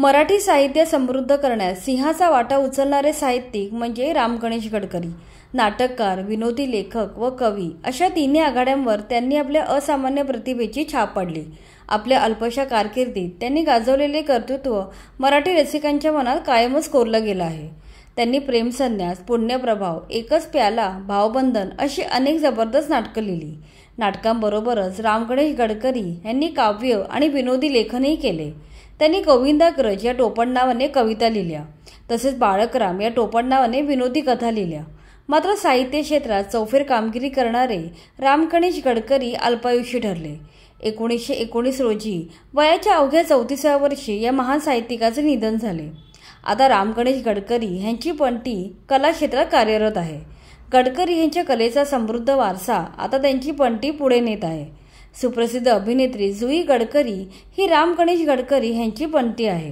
मराठी साहित्य समृद्ध करण्यात सिंहाचा वाटा उचलणारे साहित्यिक म्हणजे राम गणेश गडकरी। नाटककार, विनोदी लेखक व कवी अशा तिन्ही आघाड्यांवर त्यांनी आपल्या असामान्य प्रतिभेची छाप पाडली। आपल्या अल्पशा कारकिर्दीत त्यांनी गाजवलेले कर्तृत्व मराठी रसिकांच्या मनात कायमच कोरलं गेलं आहे। त्यांनी प्रेमसन्यास, पुण्यप्रभाव, एकच प्याला, भावबंधन अशी अनेक जबरदस्त नाटकं लिहिली। नाटकांबरोबरच राम गणेश गडकरी यांनी काव्य आणि विनोदी लेखनही केले। त्यांनी गोविंदाग्रज या टोपण नावाने कविता लिहिल्या, तसेच बाळकराम या टोपण नावाने विनोदी कथा लिहिल्या। मात्र साहित्य क्षेत्रात चौफेर कामगिरी करणारे राम गणेश गडकरी अल्पायुषी ठरले। 1919 रोजी वयाच्या अवघ्या 34व्या वर्षी या महान साहित्यिकाचे निधन झाले। आता राम गणेश गडकरी यांची पणती कला क्षेत्रात कार्यरत आहे। गडकरी यांच्या कलेचा समृद्ध वारसा आता त्यांची पणती पुढे नेत आहे। सुप्रसिद्ध अभिनेत्री जुई गडकरी ही राम गणेश गडकरी यांची पणती आहे।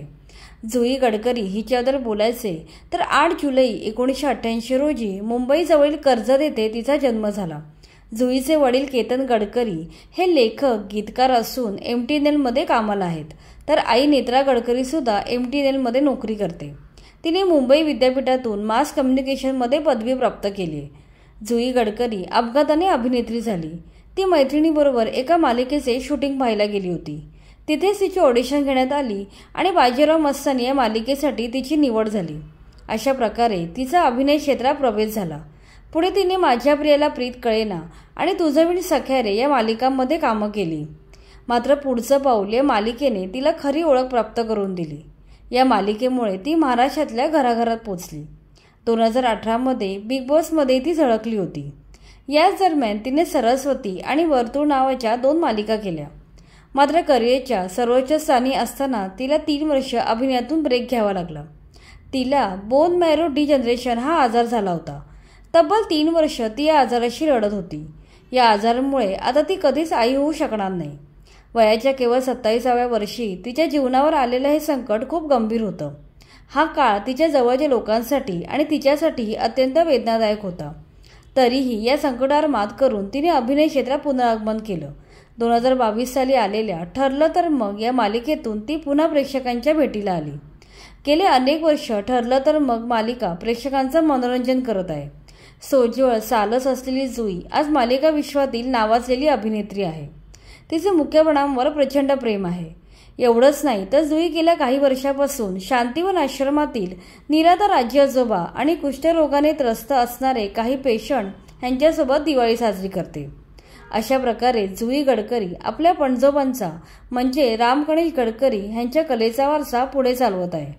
जुई गडकरी हिच्याबद्दल बोलायचे तर 8 जुलै 1988 रोजी मुंबईजवळील कर्जत येथे तिचा जन्म झाला। जुईचे वडील केतन गडकरी हे लेखक, गीतकार असून MTNL मध्ये कामाला आहेत, तर आई नेत्रा गडकरी सुद्धा MTNL मध्ये नोकरी करते। तिने मुंबई विद्यापीठातून मास कम्युनिकेशनमध्ये पदवी प्राप्त केली। जुई गडकरी अपघाताने अभिनेत्री झाली। ती मैत्रिणीबरोबर एका मालिकेचे शूटिंग पाहायला गेली होती। तिथेच तिची ऑडिशन घेण्यात आली आणि बाजीराव मस्तानी या मालिकेसाठी तिची निवड झाली। अशा प्रकारे तिचा अभिनय क्षेत्रात प्रवेश झाला। पुढे तिने माझ्या प्रियाला प्रीत कळेना आणि तुझं वीण सख्या रे या मालिकांमध्ये कामं केली। मात्र पुढचं पाऊल या मालिकेने तिला खरी ओळख प्राप्त करून दिली। या मालिकेमुळे ती महाराष्ट्रातल्या घराघरात पोचली। 2018 मध्ये बिग बॉसमध्ये ती झळकली होती। याच दरम्यान तिने सरस्वती आणि वर्तुळ नावाच्या 2 मालिका केल्या। मात्र करिअरच्या सर्वोच्च स्थानी असताना तिला 3 वर्ष अभिनयातून ब्रेक घ्यावा लागला। तिला बोन मॅरो डिजनरेशन हा आजार झाला होता। तब्बल 3 वर्ष ती या आजाराशी लढत होती। या आजारामुळे आता ती कधीच आई होऊ शकणार नाही। वयाच्या केवळ 27व्या वर्षी तिच्या जीवनावर आलेलं हे संकट खूप गंभीर होतं। हा काळ तिच्या जवळच्या लोकांसाठी आणि तिच्यासाठीही अत्यंत वेदनादायक होता। तरीही या संकटावर मात करून तिने अभिनय क्षेत्रात पुनरागमन केलं। 2022 साली आलेल्या ठरलं तर मग या मालिकेतून ती पुन्हा प्रेक्षकांच्या भेटीला आली। गेले अनेक वर्ष ठरलं तर मग मालिका प्रेक्षकांचं मनोरंजन करत आहे। सोज्वळ सालस असलेली जुई आज मालिका विश्वातील नावाजलेली अभिनेत्री आहे। तिचे मुक्यापणांवर प्रचंड प्रेम आहे। एवढंच नाही तर जुई गेल्या काही वर्षापासून शांतीवन आश्रमातील निराधार आजी आजोबा आणि कुष्ठरोगाने त्रस्त असणारे काही पेशंट यांच्यासोबत दिवाळी साजरी करते। अशा प्रकारे जुई गडकरी आपल्या पणजोबांचा म्हणजे राम गणेश गडकरी यांच्या कलेचा वारसा पुढे चालवत आहे।